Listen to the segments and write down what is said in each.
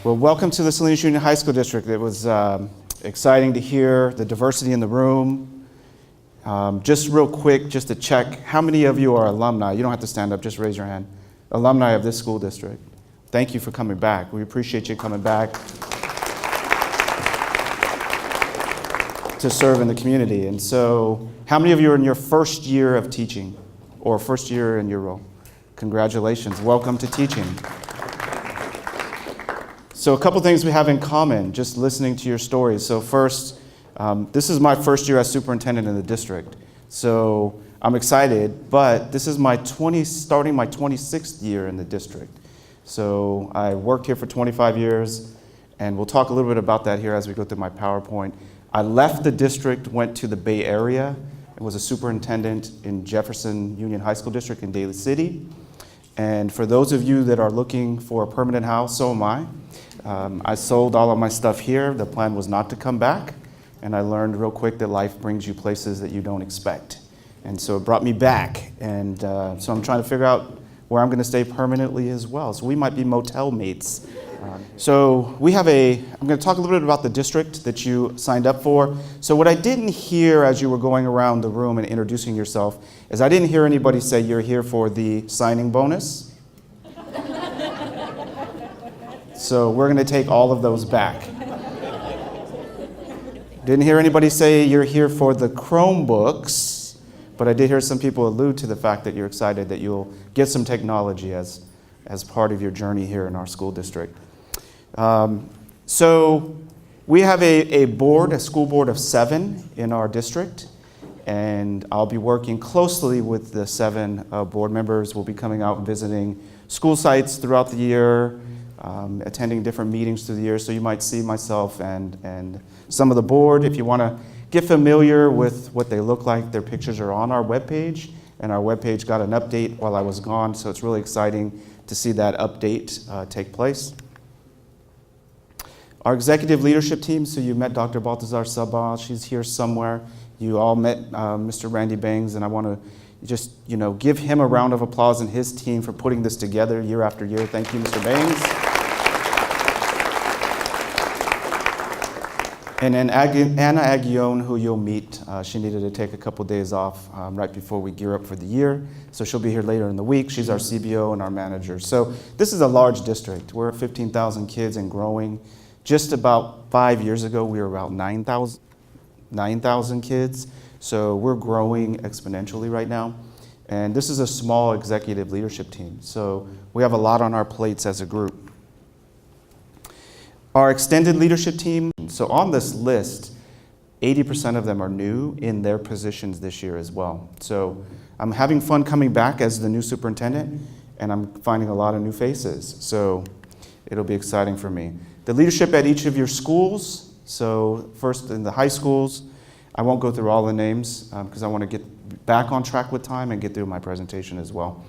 Well, welcome to the Salinas Union High School District. It was exciting to hear the diversity in the room. Just real quick, just to check, how many of you are alumni? You don't have to stand up, just raise your hand. Alumni of this school district. Thank you for coming back. We appreciate you coming back to serve in the community. And so, how many of you are in your first year of teaching or first year in your role? Congratulations, welcome to teaching. So a couple things we have in common, just listening to your stories. So first, this is my first year as superintendent in the district. So I'm excited, but this is starting my 26th year in the district. So I worked here for 25 years, and we'll talk a little bit about that here as we go through my PowerPoint. I left the district, went to the Bay Area, and was a superintendent in Jefferson Union High School District in Daly City. And for those of you that are looking for a permanent house, so am I. I sold all of my stuff here. The plan was not to come back. And I learned real quick that life brings you places that you don't expect. And so it brought me back. And so I'm trying to figure out where I'm going to stay permanently as well. So we might be motel mates. So I'm going to talk a little bit about the district that you signed up for. So what I didn't hear as you were going around the room and introducing yourself is I didn't hear anybody say you're here for the signing bonus. So we're going to take all of those back. Didn't hear anybody say you're here for the Chromebooks, but I did hear some people allude to the fact that you're excited that you'll get some technology as part of your journey here in our school district. So we have a school board of 7 in our district, and I'll be working closely with the 7 board members. We'll be coming out and visiting school sites throughout the year, attending different meetings through the year, so you might see myself and some of the board. If you want to get familiar with what they look like, their pictures are on our webpage, and our webpage got an update while I was gone, so it's really exciting to see that update take place. Our executive leadership team, so you met Dr. Baltazar Sabah, she's here somewhere. You all met Mr. Randy Bangs, and I want to just give him a round of applause and his team for putting this together year after year. Thank you, Mr. Bangs. And then Anna Aguillon, who you'll meet, she needed to take a couple days off right before we gear up for the year. So she'll be here later in the week. She's our CBO and our manager. So this is a large district. We're 15,000 kids and growing. Just about 5 years ago, we were about 9,000 kids. So we're growing exponentially right now. And this is a small executive leadership team. So we have a lot on our plates as a group. Our extended leadership team, so on this list, 80% of them are new in their positions this year as well. So I'm having fun coming back as the new superintendent, and I'm finding a lot of new faces. So it'll be exciting for me. The leadership at each of your schools, so first in the high schools, I won't go through all the names because I want to get back on track with time and get through my presentation as well.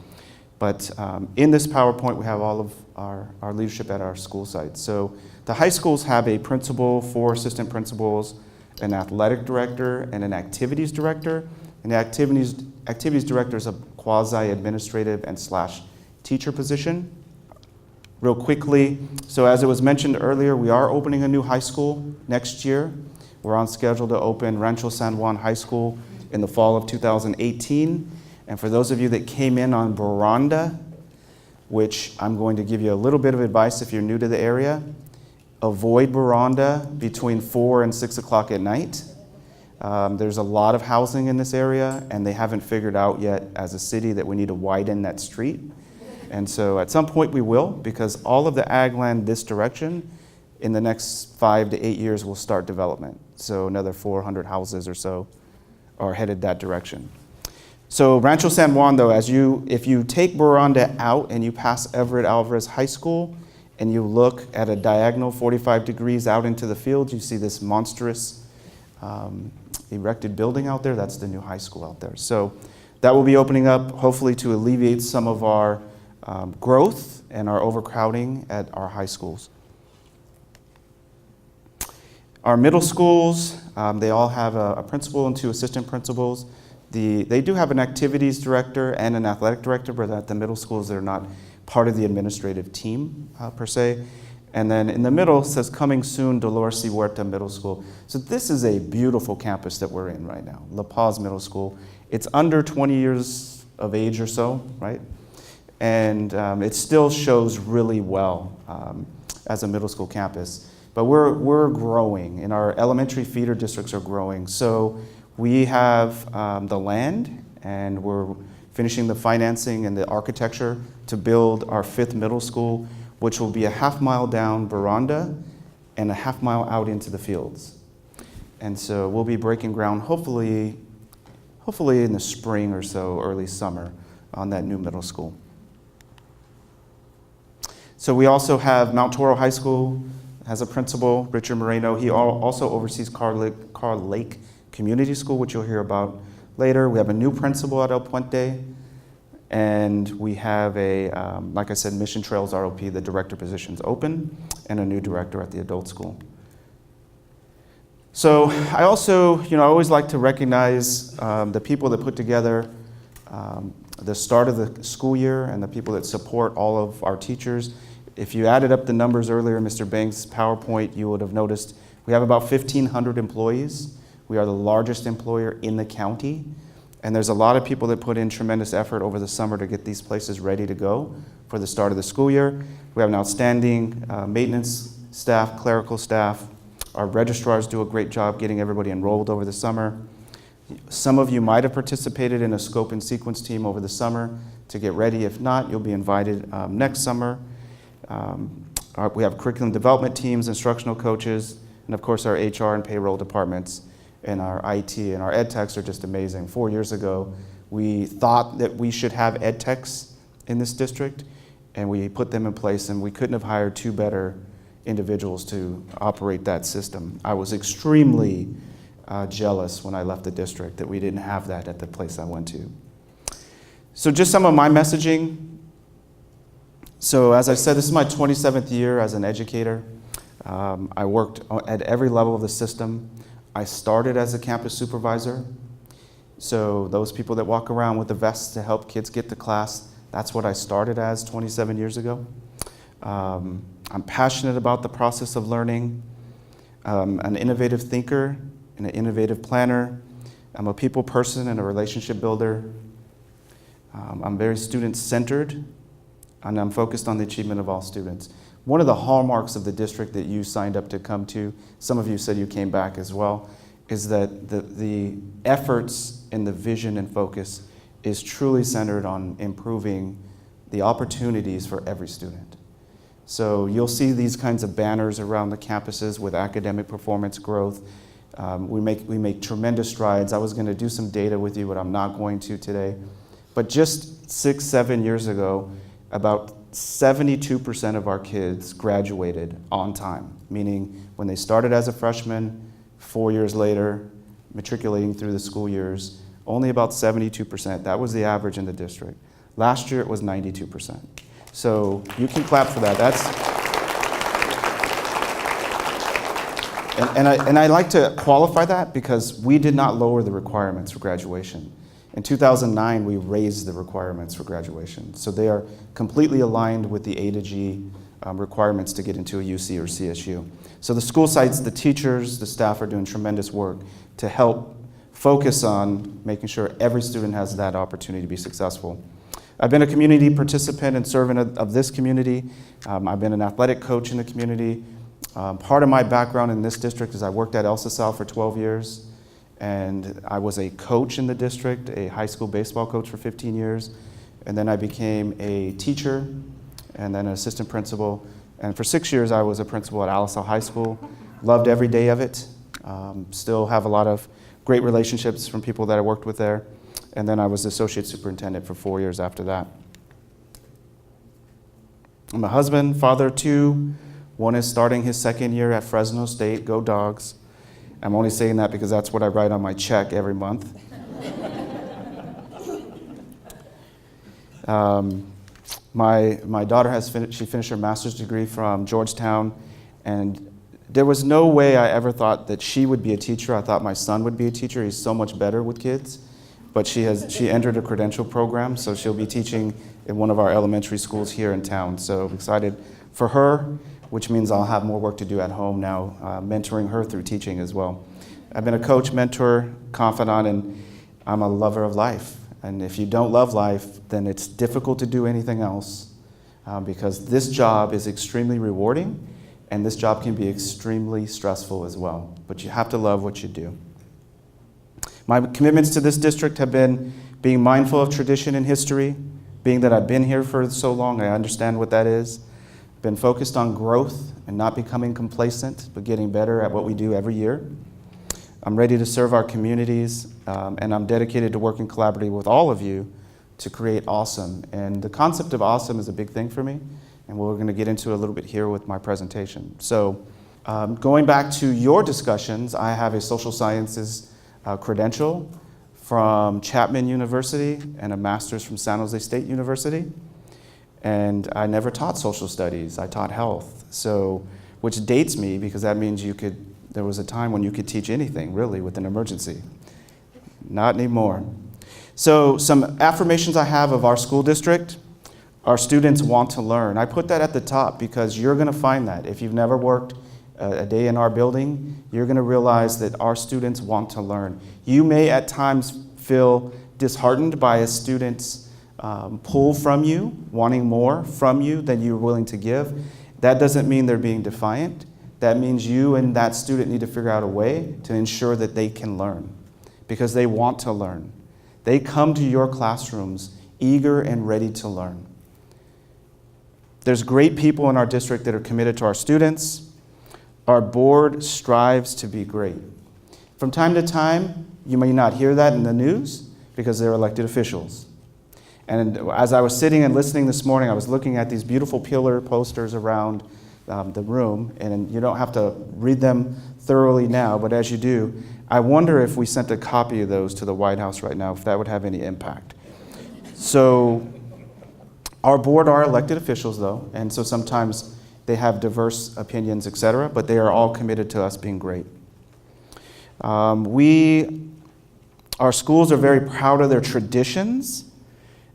But in this PowerPoint, we have all of our leadership at our school sites. So the high schools have a principal, 4 assistant principals, an athletic director, and an activities director. And the activities director is a quasi-administrative and / teacher position. Real quickly, so as it was mentioned earlier, we are opening a new high school next year. We're on schedule to open Rancho San Juan High School in the fall of 2018. And for those of you that came in on Boranda, which I'm going to give you a little bit of advice if you're new to the area, avoid Boranda between 4 and 6 o'clock at night. There's a lot of housing in this area, and they haven't figured out yet as a city that we need to widen that street. And so at some point we will, because all of the ag land this direction in the next 5 to 8 years will start development. So another 400 houses or so are headed that direction. So Rancho San Juan, though, if you take Boranda out and you pass Everett Alvarez High School and you look at a diagonal 45 degrees out into the field, you see this monstrous erected building out there. That's the new high school out there. So that will be opening up hopefully to alleviate some of our growth and our overcrowding at our high schools. Our middle schools, they all have a principal and 2 assistant principals. They do have an activities director and an athletic director, but at the middle schools, they're not part of the administrative team per se. And then in the middle says coming soon, Dolores C. Huerta Middle School. So this is a beautiful campus that we're in right now, La Paz Middle School. It's under 20 years of age or so, right? And it still shows really well as a middle school campus. But we're growing, and our elementary feeder districts are growing. So we have the land, and we're finishing the financing and the architecture to build our 5th middle school, which will be a half-mile down veranda and a half-mile out into the fields. And so we'll be breaking ground hopefully in the spring or so, early summer, on that new middle school. So we also have Mount Toro High School has a principal, Richard Moreno. He also oversees Carl Lake Community School, which you'll hear about later. We have a new principal at El Puente. And we have like I said, Mission Trails ROP, the director position's open, and a new director at the adult school. So I also, I always like to recognize the people that put together the start of the school year and the people that support all of our teachers. If you added up the numbers earlier in Mr. Banks' PowerPoint, you would have noticed we have about 1,500 employees. We are the largest employer in the county. And there's a lot of people that put in tremendous effort over the summer to get these places ready to go for the start of the school year. We have an outstanding maintenance staff, clerical staff. Our registrars do a great job getting everybody enrolled over the summer. Some of you might have participated in a scope and sequence team over the summer to get ready. If not, you'll be invited next summer. We have curriculum development teams, instructional coaches, and of course our HR and payroll departments. And our IT and our ed techs are just amazing. 4 years ago, we thought that we should have ed techs in this district, and we put them in place, and we couldn't have hired 2 better individuals to operate that system. I was extremely jealous when I left the district that we didn't have that at the place I went to. So just some of my messaging. So as I said, this is my 27th year as an educator. I worked at every level of the system. I started as a campus supervisor. So those people that walk around with the vests to help kids get to class, that's what I started as 27 years ago. I'm passionate about the process of learning. An innovative thinker and an innovative planner. I'm a people person and a relationship builder. I'm very student-centered, and I'm focused on the achievement of all students. One of the hallmarks of the district that you signed up to come to, some of you said you came back as well, is that the efforts and the vision and focus is truly centered on improving the opportunities for every student. So you'll see these kinds of banners around the campuses with academic performance growth. We make tremendous strides. I was going to do some data with you, but I'm not going to today. But just 6-7 years ago, about 72% of our kids graduated on time, meaning when they started as a freshman, 4 years later, matriculating through the school years, only about 72%. That was the average in the district. Last year, it was 92%. So you can clap for that. And I like to qualify that because we did not lower the requirements for graduation. In 2009, we raised the requirements for graduation. So they are completely aligned with the A to G requirements to get into a UC or CSU. So the school sites, the teachers, the staff are doing tremendous work to help focus on making sure every student has that opportunity to be successful. I've been a community participant and servant of this community. I've been an athletic coach in the community. Part of my background in this district is I worked at El Sal for 12 years. And I was a coach in the district, a high school baseball coach for 15 years. And then I became a teacher and then an assistant principal. And for 6 years, I was a principal at Alisal High School. Loved every day of it. Still have a lot of great relationships from people that I worked with there. And then I was associate superintendent for 4 years after that. I'm a husband, father of 2. One is starting his 2nd year at Fresno State. Go Dogs. I'm only saying that because that's what I write on my check every month. My daughter she finished her master's degree from Georgetown, and there was no way I ever thought that she would be a teacher. I thought my son would be a teacher. He's so much better with kids. But she entered a credential program, so she'll be teaching in one of our elementary schools here in town. So I'm excited for her. which means I'll have more work to do at home now, mentoring her through teaching as well. I've been a coach, mentor, confidant, and I'm a lover of life. And if you don't love life, then it's difficult to do anything else, because this job is extremely rewarding, and this job can be extremely stressful as well. But you have to love what you do. My commitments to this district have been being mindful of tradition and history, being that I've been here for so long, I understand what that is. Been focused on growth and not becoming complacent, but getting better at what we do every year. I'm ready to serve our communities, and I'm dedicated to working collaboratively with all of you to create awesome. And the concept of awesome is a big thing for me, and we're going to get into it a little bit here with my presentation. So going back to your discussions, I have a social sciences credential from Chapman University and a master's from San Jose State University. And I never taught social studies, I taught health. So, which dates me because that means there was a time when you could teach anything really with an emergency. Not anymore. So some affirmations I have of our school district: our students want to learn. I put that at the top because you're gonna find that. If you've never worked a day in our building, you're gonna realize that our students want to learn. You may at times feel disheartened by a student's pull from you, wanting more from you than you're willing to give. That doesn't mean they're being defiant. That means you and that student need to figure out a way to ensure that they can learn, because they want to learn. They come to your classrooms eager and ready to learn. There's great people in our district that are committed to our students. Our board strives to be great. From time to time, you may not hear that in the news because they're elected officials. And as I was sitting and listening this morning, I was looking at these beautiful pillar posters around the room, and you don't have to read them thoroughly now, but as you do, I wonder if we sent a copy of those to the White House right now, if that would have any impact. So our board are elected officials though, and so sometimes they have diverse opinions, etc., but they are all committed to us being great. Our schools are very proud of their traditions,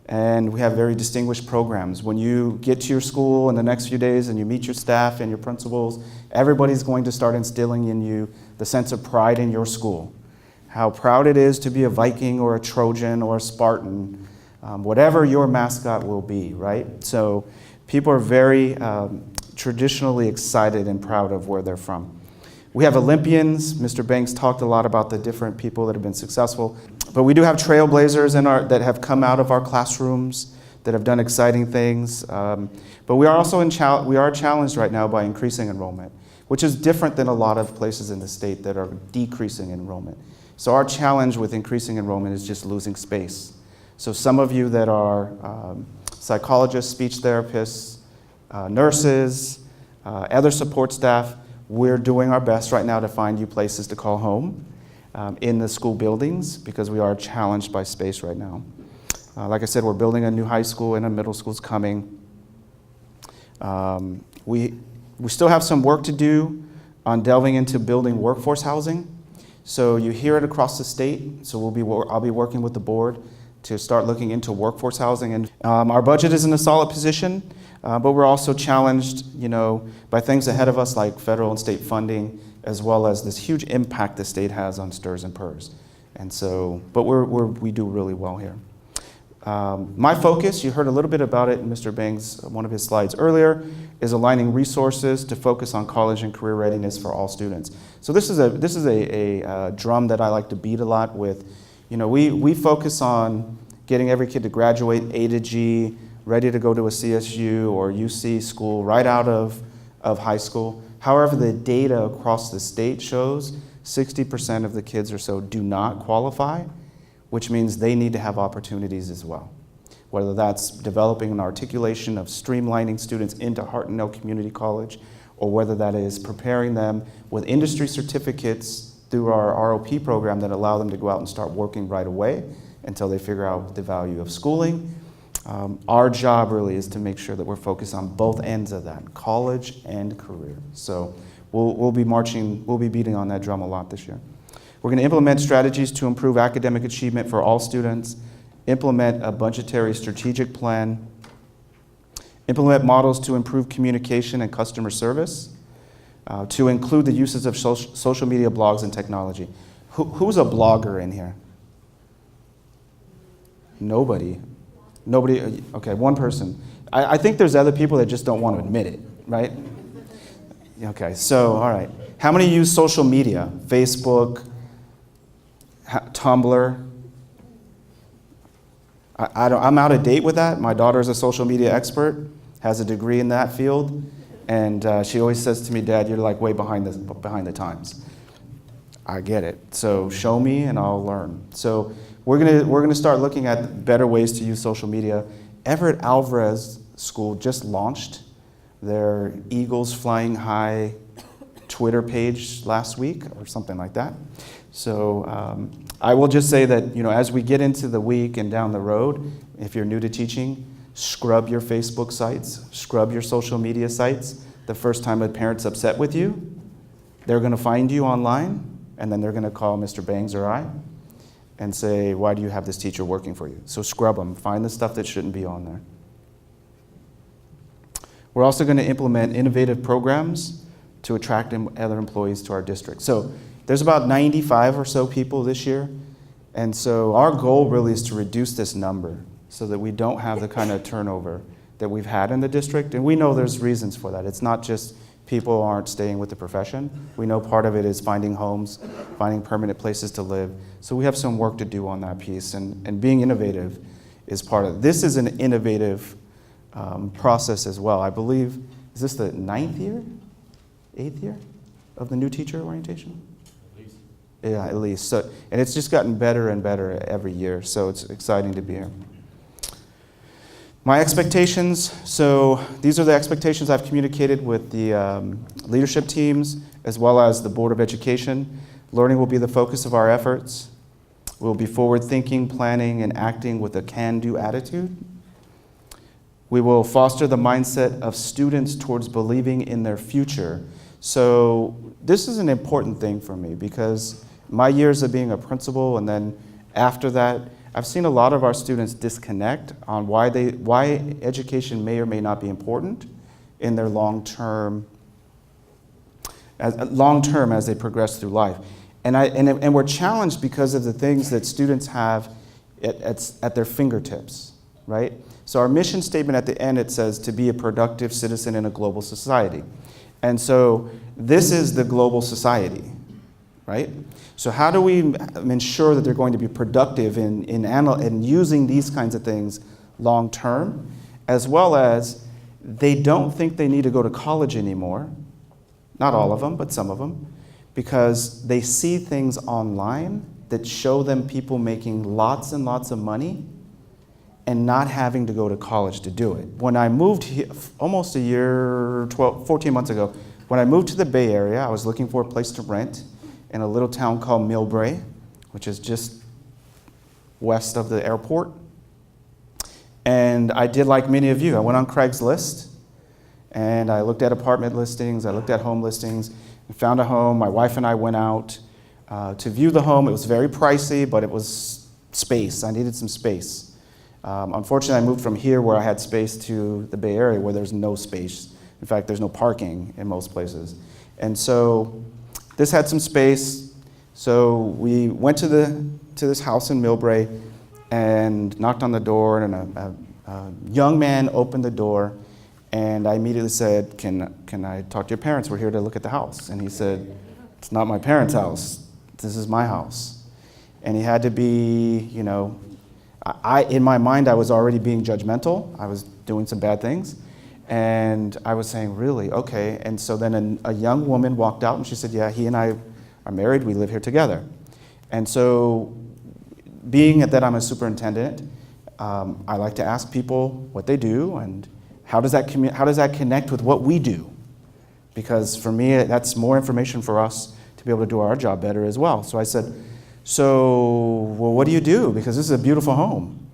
and we have very distinguished programs. When you get to your school in the next few days and you meet your staff and your principals, everybody's going to start instilling in you the sense of pride in your school. How proud it is to be a Viking or a Trojan or a Spartan, whatever your mascot will be, right? So people are very traditionally excited and proud of where they're from. We have Olympians. Mr. Banks talked a lot about the different people that have been successful. But we do have trailblazers that have come out of our classrooms, that have done exciting things. But we are also challenged right now by increasing enrollment, which is different than a lot of places in the state that are decreasing enrollment. So our challenge with increasing enrollment is just losing space. So some of you that are psychologists, speech therapists, nurses, other support staff, we're doing our best right now to find you places to call home in the school buildings, because we are challenged by space right now. Like I said, we're building a new high school and a middle school's coming. We still have some work to do on delving into building workforce housing. So you hear it across the state, so I'll be working with the board to start looking into workforce housing. And our budget is in a solid position, but we're also challenged, by things ahead of us like federal and state funding, as well as this huge impact the state has on STRS and PERS. And so, but we do really well here. My focus, you heard a little bit about it in Mr. Bang's, one of his slides earlier, is aligning resources to focus on college and career readiness for all students. So this is a drum that I like to beat a lot with. We focus on getting every kid to graduate A to G, ready to go to a CSU or UC school right out of high school. However, the data across the state shows 60% of the kids or so do not qualify, which means they need to have opportunities as well. Whether that's developing an articulation of streamlining students into Hartnell Community College, or whether that is preparing them with industry certificates through our ROP program that allow them to go out and start working right away until they figure out the value of schooling. Our job really is to make sure that we're focused on both ends of that, college and career. So we'll be beating on that drum a lot this year. We're going to implement strategies to improve academic achievement for all students, implement a budgetary strategic plan, implement models to improve communication and customer service, to include the uses of social media, blogs, and technology. Who's a blogger in here? Nobody. Nobody, okay, one person. I think there's other people that just don't want to admit it, right? Okay, so, all right. How many use social media? Facebook, Tumblr? I'm out of date with that. My daughter's a social media expert, has a degree in that field, and she always says to me, Dad, you're like way behind the times. I get it. So show me and I'll learn. So we're gonna start looking at better ways to use social media. Everett Alvarez School just launched their Eagles Flying High Twitter page last week or something like that. So I will just say that, as we get into the week and down the road, if you're new to teaching, scrub your Facebook sites, scrub your social media sites. The first time a parent's upset with you, they're going to find you online, and then they're going to call Mr. Bangs or I and say, why do you have this teacher working for you? So scrub them. Find the stuff that shouldn't be on there. We're also going to implement innovative programs to attract other employees to our district. So there's about 95 or so people this year, and so our goal really is to reduce this number so that we don't have the kind of turnover that we've had in the district, and we know there's reasons for that. It's not just people aren't staying with the profession. We know part of it is finding homes, finding permanent places to live. So we have some work to do on that piece, and being innovative is part of it. This is an innovative process as well. I believe, is this the 9th year, 8th year of the new teacher orientation? At least. Yeah, at least. So, and it's just gotten better and better every year, so it's exciting to be here. My expectations, so these are the expectations I've communicated with the leadership teams as well as the Board of Education. Learning will be the focus of our efforts. We'll be forward-thinking, planning, and acting with a can-do attitude. We will foster the mindset of students towards believing in their future. So this is an important thing for me because my years of being a principal and then after that, I've seen a lot of our students disconnect on why education may or may not be important in their long-term as they progress through life. And we're challenged because of the things that students have at their fingertips, right? So our mission statement at the end, it says to be a productive citizen in a global society. And so this is the global society, right? So how do we ensure that they're going to be productive in using these kinds of things long term, as well as they don't think they need to go to college anymore, not all of them, but some of them, because they see things online that show them people making lots and lots of money and not having to go to college to do it. When I moved here, almost 14 months ago, when I moved to the Bay Area, I was looking for a place to rent in a little town called Millbrae, which is just west of the airport. And I did like many of you. I went on Craigslist, and I looked at apartment listings, I looked at home listings, and found a home. My wife and I went out to view the home. It was very pricey, but it was space. I needed some space. Unfortunately, I moved from here where I had space to the Bay Area where there's no space. In fact, there's no parking in most places. And so this had some space, so we went to this house in Millbrae and knocked on the door, and a young man opened the door, and I immediately said, can I talk to your parents? We're here to look at the house. And he said, it's not my parents' house, this is my house. And he had to be, in my mind I was already being judgmental, I was doing some bad things. And I was saying, really? Okay. And so then a young woman walked out and she said, yeah, he and I are married, we live here together. And so being that I'm a superintendent, I like to ask people what they do and how does that connect with what we do? Because for me, that's more information for us to be able to do our job better as well. So I said, well, what do you do? Because this is a beautiful home.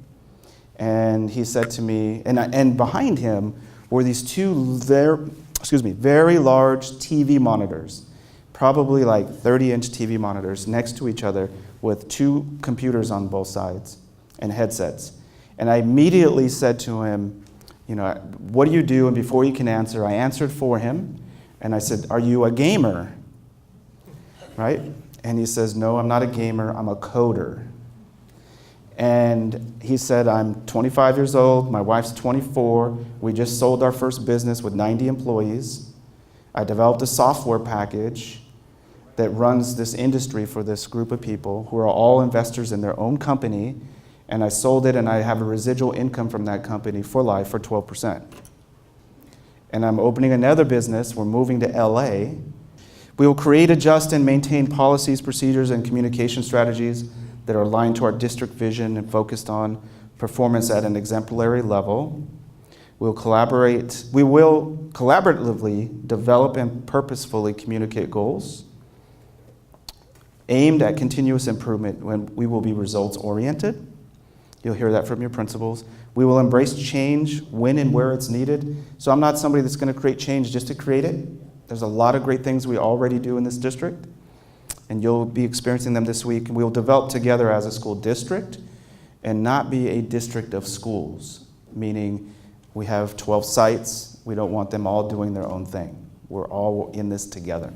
And he said to me, and behind him were these two very large TV monitors, probably like 30-inch TV monitors next to each other with two computers on both sides and headsets. And I immediately said to him, what do you do? And before he can answer, I answered for him. And I said, are you a gamer? Right? And he says, no, I'm not a gamer, I'm a coder. And he said, I'm 25 years old, my wife's 24, we just sold our first business with 90 employees. I developed a software package that runs this industry for this group of people who are all investors in their own company, and I sold it and I have a residual income from that company for life for 12%. And I'm opening another business, we're moving to LA. We will create, adjust, and maintain policies, procedures, and communication strategies that are aligned to our district vision and focused on performance at an exemplary level. We will collaboratively develop and purposefully communicate goals aimed at continuous improvement when we will be results-oriented. You'll hear that from your principals. We will embrace change when and where it's needed. So I'm not somebody that's going to create change just to create it. There's a lot of great things we already do in this district, and you'll be experiencing them this week. And we will develop together as a school district and not be a district of schools, meaning we have 12 sites. We don't want them all doing their own thing. We're all in this together.